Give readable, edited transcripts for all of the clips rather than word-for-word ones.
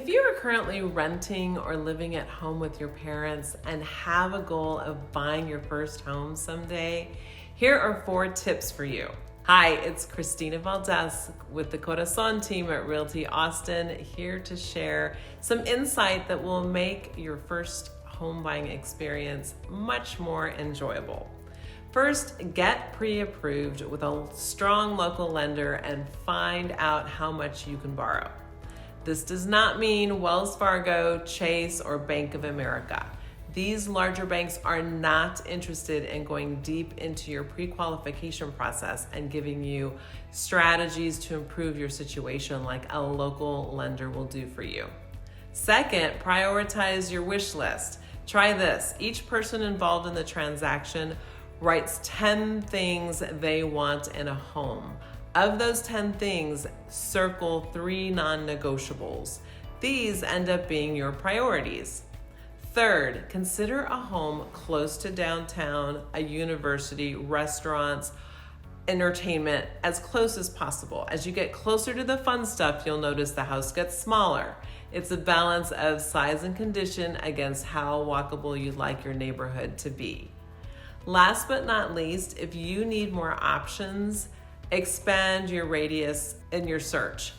If you are currently renting or living at home with your parents and have a goal of buying your first home someday, here are 4 tips for you. Hi, it's Cristina Valdés with the Corazón Team at Realty Austin, here to share some insight that will make your first home buying experience much more enjoyable. First, get pre-approved with a strong local lender and find out how much you can borrow. This does not mean Wells Fargo, Chase, or Bank of America. These larger banks are not interested in going deep into your pre-qualification process and giving you strategies to improve your situation like a local lender will do for you. Second, prioritize your wish list. Try this. Each person involved in the transaction writes 10 things they want in a home. Of those 10 things, circle 3 non-negotiables. These end up being your priorities. Third, consider a home close to downtown, a university, restaurants, entertainment, as close as possible. As you get closer to the fun stuff, you'll notice the house gets smaller. It's a balance of size and condition against how walkable you'd like your neighborhood to be. Last but not least, if you need more options, expand your radius in your search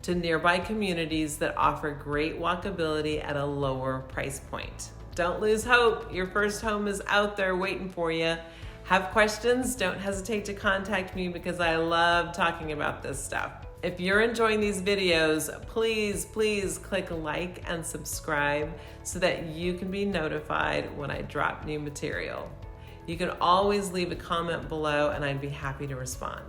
to nearby communities that offer great walkability at a lower price point. Don't lose hope. Your first home is out there waiting for you. Have questions? Don't hesitate to contact me because I love talking about this stuff. If you're enjoying these videos, please click like and subscribe so that you can be notified when I drop new material. You can always leave a comment below and I'd be happy to respond.